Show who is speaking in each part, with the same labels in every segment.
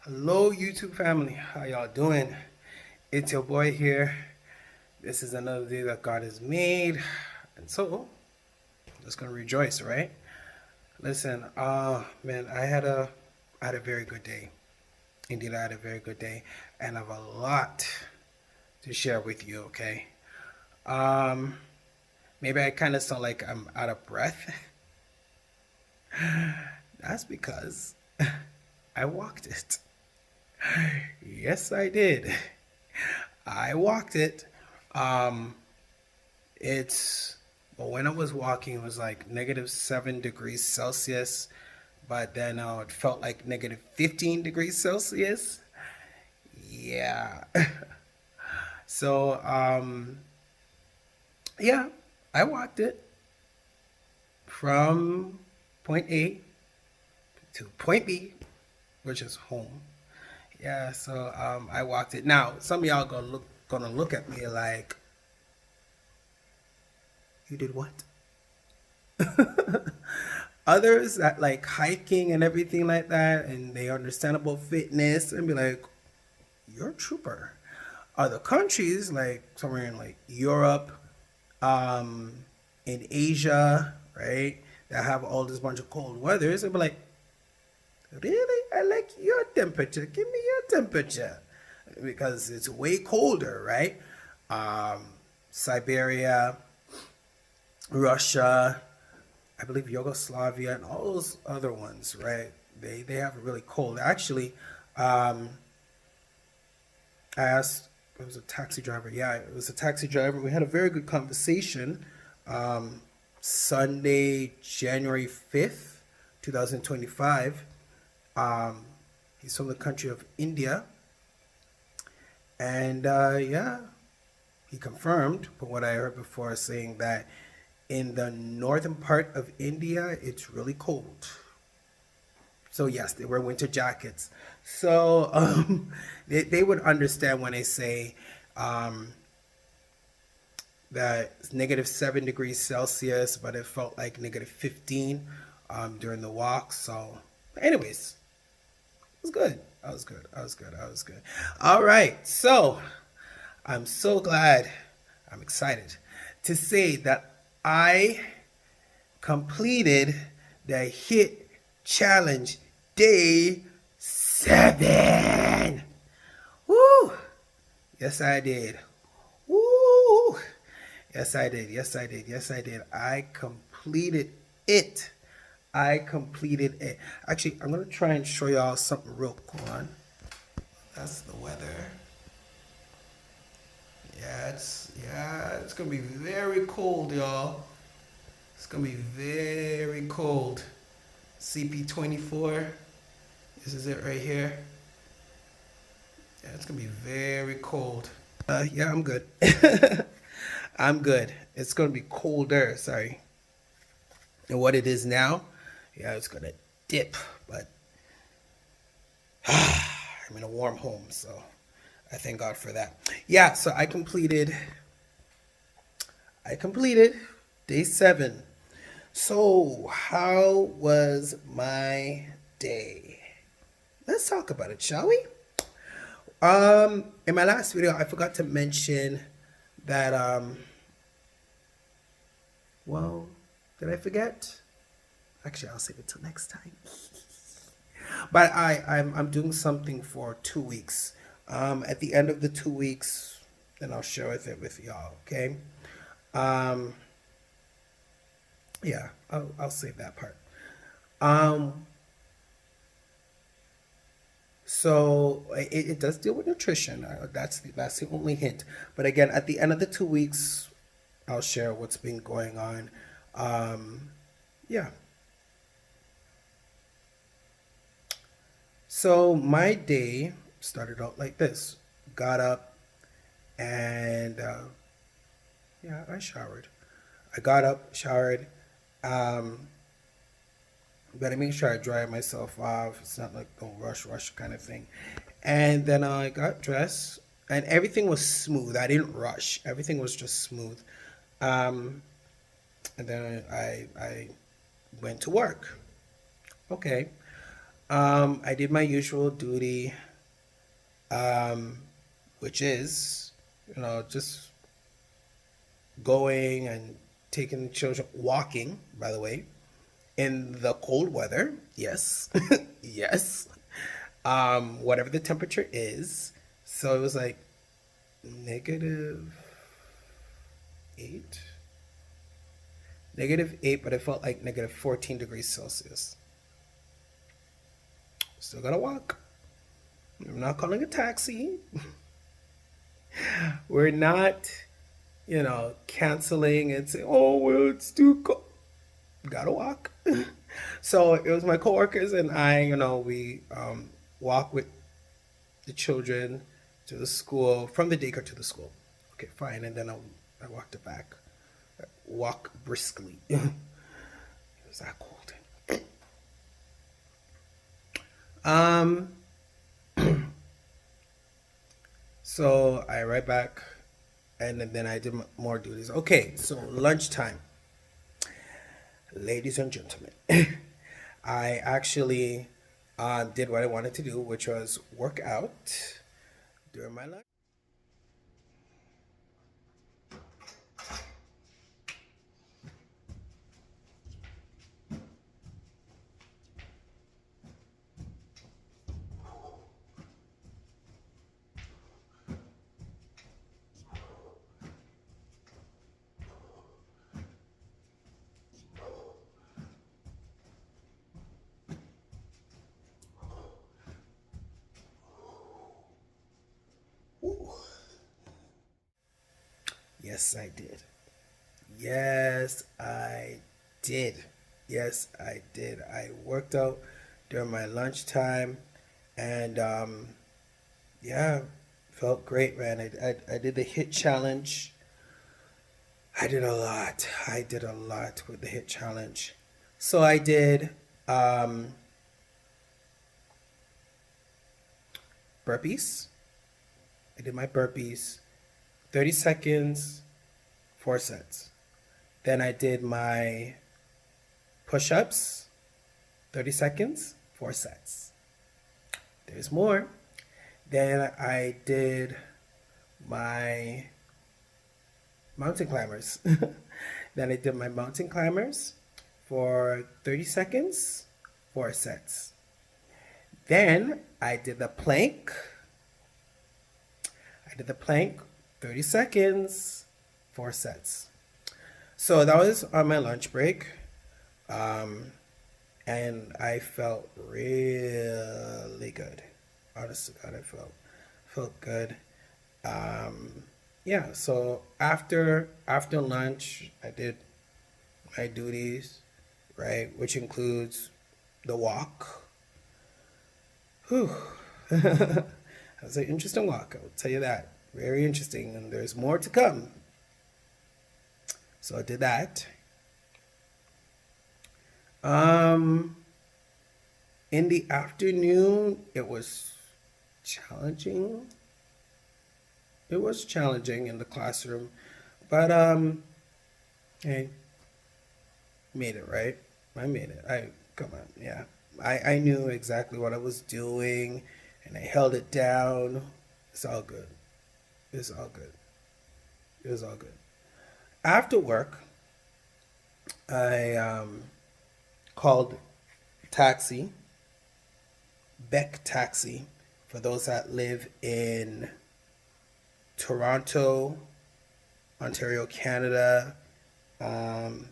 Speaker 1: Hello, YouTube family. How y'all doing? It's your boy here. This is another day that God has made, and so just gonna rejoice, right? Listen, man, I had a very good day. Indeed, I had a very good day, and I have a lot to share with you. Okay. Um, Maybe I kind of sound like I'm out of breath. That's because I walked it. Yes, I did. I walked it. Um, it's well, when I was walking, it was like -7 degrees Celsius, but then it felt like -15 degrees Celsius. Yeah. So, yeah, I walked it from point A to point B, which is home. Yeah, so I walked it. Now, some of y'all gonna look at me like, you did what? Others that like hiking and everything like that, and they understand about fitness and be like, "You're a trooper." Other countries like somewhere in like Europe, um, in Asia, right, that have all this bunch of cold weathers, and be like, "Really? I like your temperature. Give me your temperature," because it's way colder, right? Um, Siberia, Russia, I believe Yugoslavia, and all those other ones, right? They have it really cold. Actually, um, I asked, it was a taxi driver. Yeah, it was a taxi driver. We had a very good conversation. Um, Sunday, January 5th, 2025. Um, he's from the country of India, and yeah, he confirmed from what I heard before, saying that in the northern part of India, it's really cold. So yes, they wear winter jackets. So they would understand when I say um, that it's -7 degrees Celsius, but it felt like -15 during the walk. So, anyways, it was good. I was good. I was good. I was good. All right. So I'm so glad. I'm excited to say that I completed the HIIT challenge day 7. Woo! Yes, I did. Woo! Yes, I did. Yes, I did. Yes, I did. I completed it. I completed it. Actually, I'm gonna try and show y'all something real cool. On. That's the weather. Yeah, it's gonna be very cold, y'all. It's gonna be very cold. CP24. This is it right here. Yeah, it's gonna be very cold. Yeah, I'm good. I'm good. It's gonna be colder. Sorry. And what it is now, yeah, it's gonna dip. But I'm in a warm home, so I thank God for that. Yeah. So I completed. I completed day 7. So how was my day? Let's talk about it, shall we? In my last video, I forgot to mention that, well, did I forget? Actually, I'll save it till next time. But I'm doing something for 2 weeks. At the end of the 2 weeks, then I'll share with y'all, okay? Um, yeah, I'll save that part. Um, So it does deal with nutrition. That's the only hint. But again, at the end of the 2 weeks, I'll share what's been going on. Um, yeah. So my day started out like this. Got up and yeah, I showered. I got up, showered. Um, Better make sure I dry myself off. It's not like no rush kind of thing. And then I got dressed, and everything was smooth. I didn't rush. Everything was just smooth. Um, and then I went to work. Okay. I did my usual duty, um, which is, just going and taking the children walking, by the way, in the cold weather. Yes. Yes. Whatever the temperature is. So it was like -8, -8, but it felt like -14 degrees Celsius. Still gotta walk. I'm not calling a taxi. We're not, canceling and saying, "Oh, well, it's too cold." Gotta walk. So it was my coworkers and I, we walk with the children to the school, from the daycare to the school. Okay, fine. And then I walked it back. Walk briskly. It was that cold. Um, so I right back, and then I did more duties. Okay, so lunchtime, ladies and gentlemen. I actually did what I wanted to do, which was work out during my lunch. Yes, I did. Yes, I did. Yes, I did. I worked out during my lunchtime, and yeah, felt great, man. I did the HIIT challenge. I did a lot. I did a lot with the HIIT challenge. So I did um, burpees. I did my burpees, 30 seconds, 4 sets. Then I did my push ups, 30 seconds, 4 sets. There's more. Then I did my mountain climbers. Then I did my mountain climbers for 30 seconds, 4 sets. Then I did the plank. I did the plank, 30 seconds, 4 sets. So that was on my lunch break. Um, and I felt really good. Honest to God, I felt good. Um, yeah, so after lunch, I did my duties, right, which includes the walk. Whew. That's an interesting walk, I'll tell you that. Very interesting, and there's more to come. So I did that. Um, in the afternoon, it was challenging. It was challenging in the classroom, but hey, made it, right? I made it. I Come on, yeah. I knew exactly what I was doing, and I held it down. It's all good. It's all good. It was all good. After work, I called taxi, Beck Taxi, for those that live in Toronto, Ontario, Canada. Um,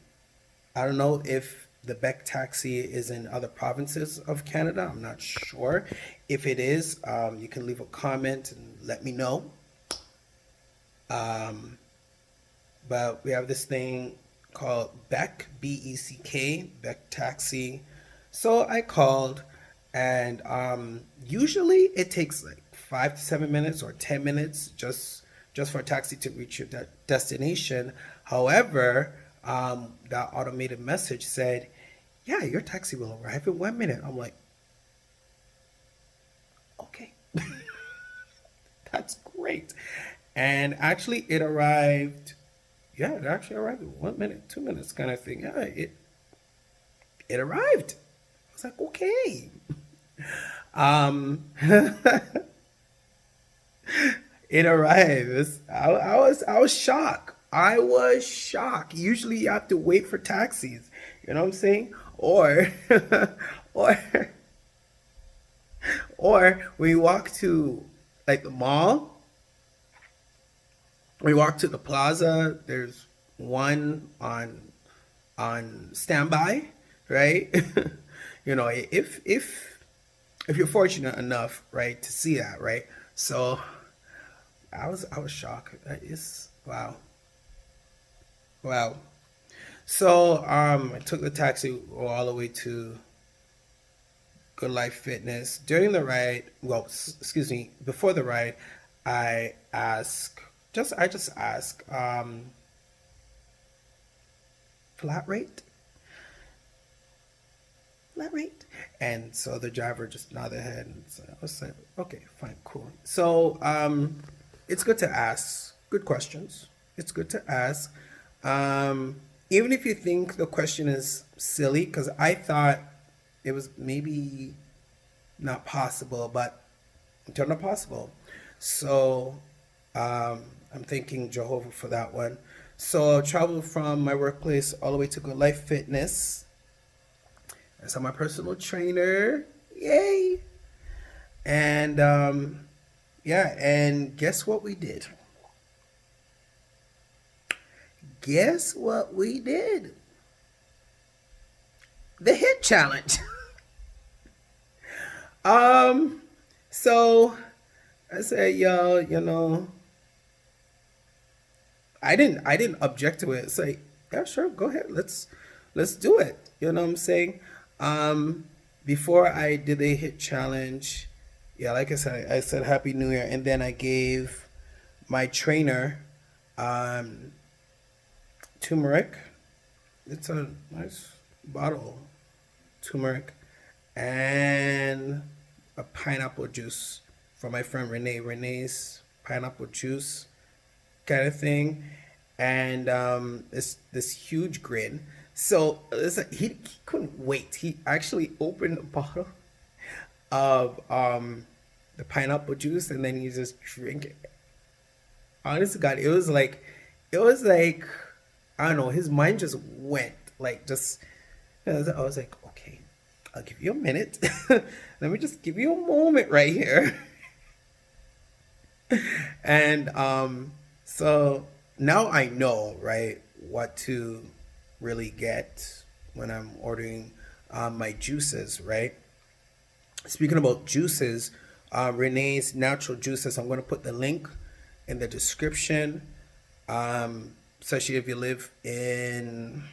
Speaker 1: I don't know if the Beck taxi is in other provinces of Canada. I'm not sure. If it is, you can leave a comment and let me know. Um, but we have this thing called Beck, Beck, Beck taxi. So I called, and usually it takes like 5 to 7 minutes or 10 minutes just for a taxi to reach your destination. However, that automated message said, "Yeah, your taxi will arrive in 1 minute." I'm like, "Okay, that's great." And actually, it arrived. Yeah, it actually arrived in 1 minute, 2 minutes, kind of thing. Yeah, it arrived. I was like, okay. Um, it arrives. I was shocked. I was shocked. Usually you have to wait for taxis. You know what I'm saying? Or, or, or when you walk to like the mall, we walk to the plaza. There's one on standby, right? If you're fortunate enough, right, to see that, right? So I was shocked. It's wow, wow. So I took the taxi all the way to Good Life Fitness. During the ride, well, excuse me, before the ride, I ask, I just ask, flat rate, flat rate, and so the driver just nodded their head, and so I was like, okay, fine, cool. So it's good to ask good questions. It's good to ask, even if you think the question is silly, because I thought it was maybe not possible, but it turned out possible. So I'm thanking Jehovah for that one. So I traveled from my workplace all the way to Good Life Fitness. I saw my personal trainer. Yay! And yeah, and guess what we did? Guess what we did? The HIIT challenge. um, so I said, yo, I didn't object to it. It's like, yeah, sure, go ahead. Let's do it. You know what I'm saying? Um, Before I did the hit challenge, yeah, like I said Happy New Year, and then I gave my trainer um turmeric. It's a nice bottle, turmeric, and a pineapple juice from my friend Renee. Renee's pineapple juice kind of thing, and this huge grin. So he couldn't wait. He actually opened a bottle of the pineapple juice, and then he just drink it. Honest to God, it was like I don't know. His mind just went like just. I was like, okay, I'll give you a minute. Let me just give you a moment right here. And so now I know, right, what to really get when I'm ordering my juices, right? Speaking about juices, Renee's Natural Juices, I'm going to put the link in the description. Especially if you live in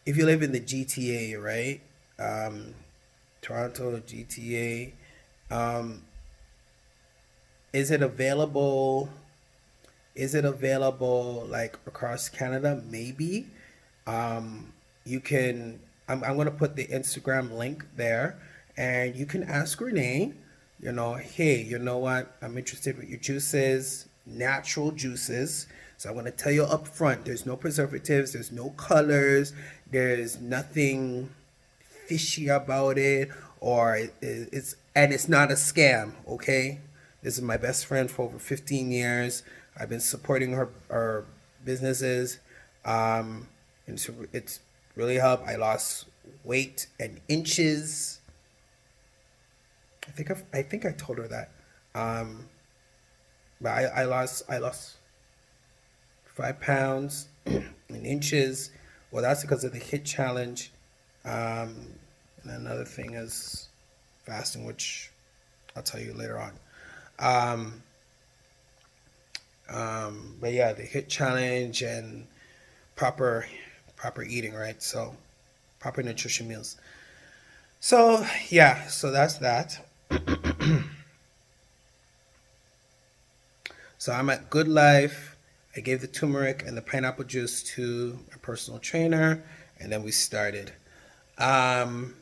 Speaker 1: the GTA, right? Um, Toronto, GTA. Um, is it available? Is it available like across Canada? Maybe. You can. I'm gonna put the Instagram link there, and you can ask Renee. Hey, you know what? I'm interested with your juices, natural juices. So I'm gonna tell you up front. There's no preservatives. There's no colors. There's nothing fishy about it, or it's not a scam. Okay, this is my best friend for over 15 years. I've been supporting her businesses, and it's really helped. I lost weight and inches. I think I told her that, um, but I lost 5 pounds in inches. Well, that's because of the HIIT challenge. Um, and another thing is fasting, which I'll tell you later on. Um, but yeah, the HIIT challenge and proper proper eating, right? So proper nutrition meals. So yeah, so that's that. So I'm at Good Life. I gave the turmeric and the pineapple juice to my personal trainer, and then we started. Um,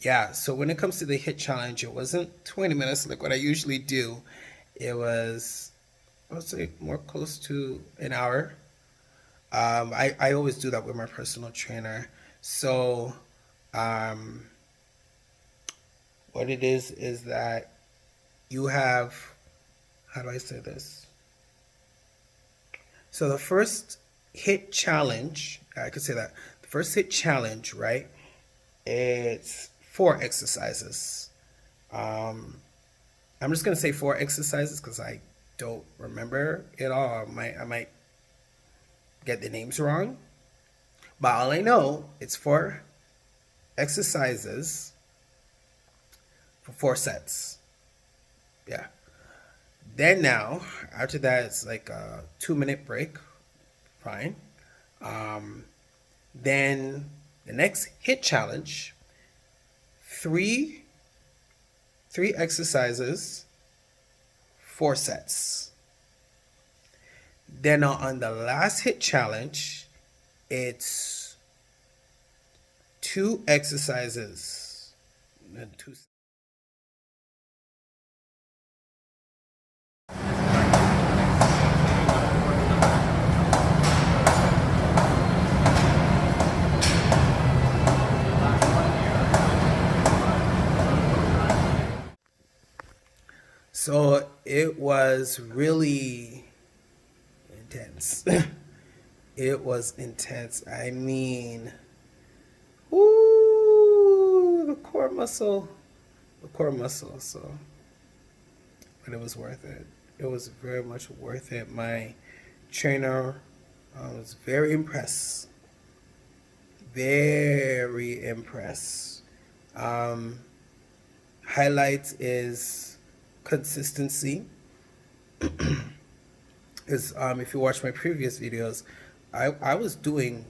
Speaker 1: yeah, so when it comes to the HIIT challenge, it wasn't 20 minutes like what I usually do. It was, I would say, more close to an hour. I always do that with my personal trainer. So, um, what it is that you have, how do I say this? So the first HIIT challenge, I could say that. The first HIIT challenge, right? It's 4 exercises. Um, I'm just gonna say 4 exercises because I don't remember it all. I might get the names wrong. But all I know, it's 4 exercises for 4 sets. Yeah. Then now, after that, it's like a 2 minute break. Fine. Um, then the next HIIT challenge, three three exercises, 4 sets. Then on the last HIIT challenge, it's 2 exercises and 2. So it was really intense. It was intense. I mean, ooh, the core muscle. So, but it was worth it. It was very much worth it. My trainer was very impressed. Very impressed. Um, Highlights is consistency. Is if you watch my previous videos, I was doing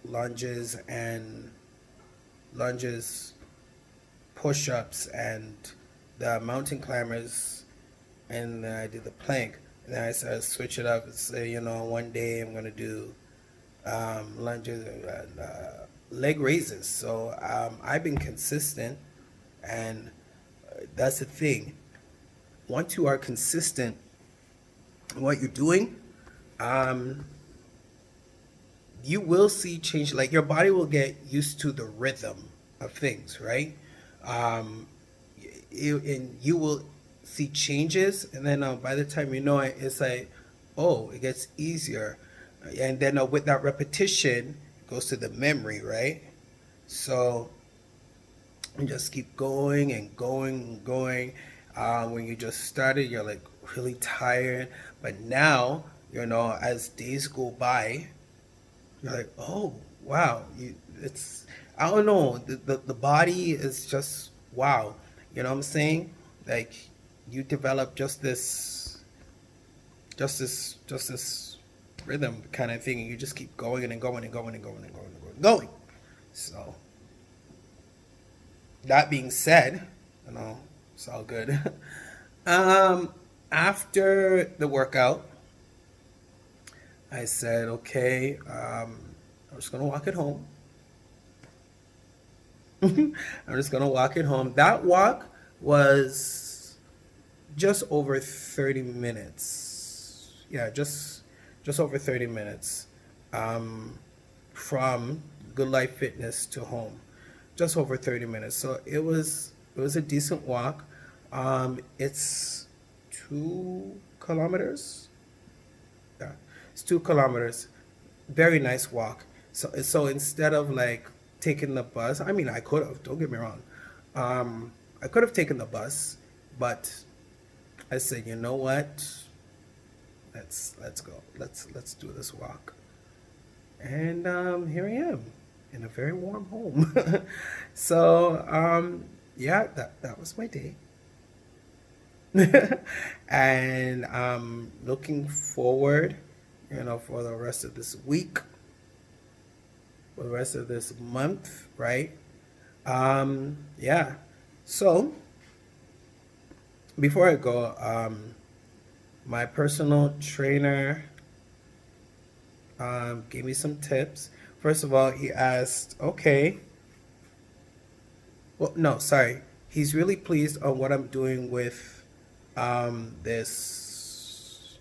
Speaker 1: lunges and lunges, push-ups, and the mountain climbers, and then I did the plank. And then I started to switch it up and say, one day I'm gonna do lunges and leg raises. So I've been consistent, and that's the thing. Once you are consistent in what you're doing, um, you will see change. Like your body will get used to the rhythm of things, right? Um, and you will see changes, and then by the time you know it, it's like, oh, it gets easier, and then with that repetition, it goes to the memory, right? So you just keep going and going and going. When you just started, you're like really tired, but now as days go by, you're like, oh wow, it's I don't know, the body is just wow. You know what I'm saying? Like you develop just this rhythm kind of thing, and you just keep going and going and going and going and going and going and going. So that being said, it's all good. um, After the workout, I said, okay, I'm just gonna walk it home. I'm just gonna walk it home. That walk was just over 30 minutes. Yeah, just over 30 minutes. From Good Life Fitness to home. Just over 30 minutes. So it was a decent walk. It's 2 kilometers. Yeah, it's 2 kilometers. Very nice walk. So instead of like taking the bus, I mean I could have. Don't get me wrong. I could have taken the bus, but I said, you know what? Let's go. Let's do this walk. And here I am in a very warm home. So yeah, that was my day. And looking forward, for the rest of this week, for the rest of this month, right? Yeah. So before I go, my personal trainer gave me some tips. First of all, he asked, okay, well, no, sorry. He's really pleased on what I'm doing with this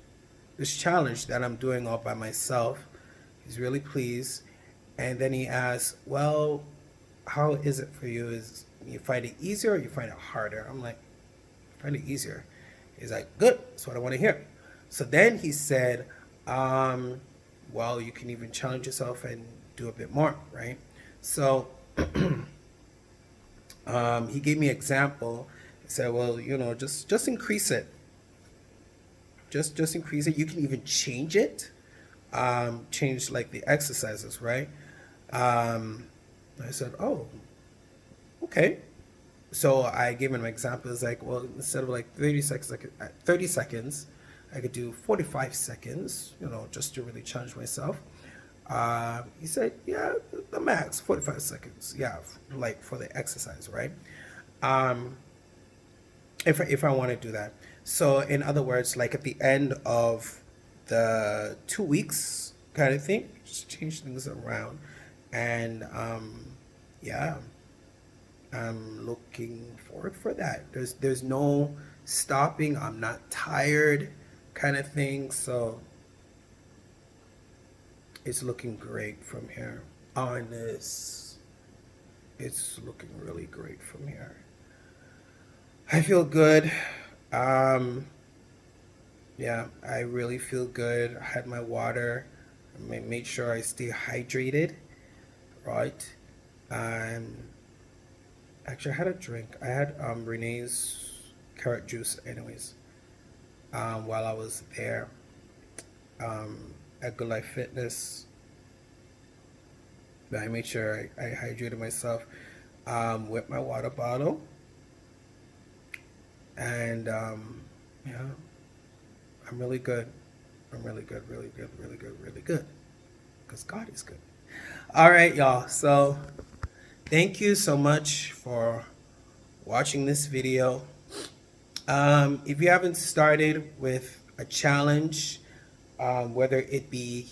Speaker 1: challenge that I'm doing all by myself. He's really pleased. And then he asked, well, how is it for you? You find it easier or you find it harder? I'm like, I find it easier. He's like, good. That's what I want to hear. So then he said, well, you can even challenge yourself and do a bit more, right? So he gave me an example. He said, well, just increase it. Just increase it. You can even change it. Change like the exercises, right? I said, oh, okay. So I gave him an example. It's like, well, instead of like 30 seconds, I could do 45 seconds, just to really challenge myself. He said, yeah, the max, 45 seconds. Yeah, like for the exercise, right? Um, if I want to do that. So in other words, like at the end of the 2 weeks kind of thing, just change things around. And yeah, I'm looking forward for that. There's no stopping. I'm not tired kind of thing. So it's looking great from here. Honest. It's looking really great from here. I feel good. Um, yeah, I really feel good. I had my water. I made sure I stay hydrated, right? Um, Actually, I had a drink. I had Renee's carrot juice, anyways. While I was there, at Good Life Fitness, but I made sure I hydrated myself with my water bottle, and yeah, I'm really good. I'm really good, really good, really good, really good. Because God is good. All right, y'all. So thank you so much for watching this video. If you haven't started with a challenge, whether it be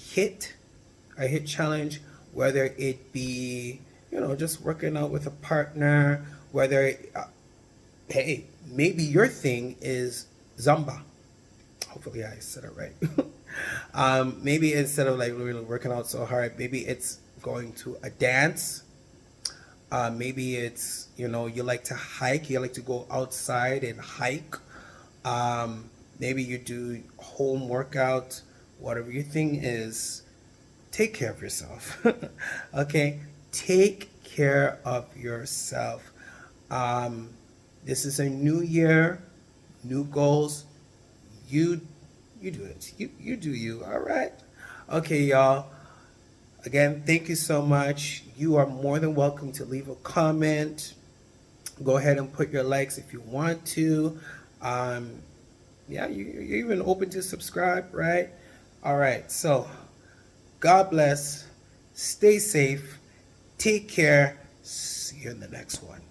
Speaker 1: a HIIT challenge, whether it be, just working out with a partner, whether, hey, maybe your thing is Zumba. Hopefully I said it right. Maybe instead of like really working out so hard, maybe it's going to a dance. Maybe it's, you like to hike, you like to go outside and hike. Maybe you do home workout, whatever your thing is, take care of yourself. Okay? Take care of yourself. This is a new year, new goals. You do it. You do you. All right? Okay, y'all. Again, thank you so much. You are more than welcome to leave a comment. Go ahead and put your likes if you want to. Yeah, you're even open to subscribe, right? All right. So, God bless. Stay safe. Take care. See you in the next one.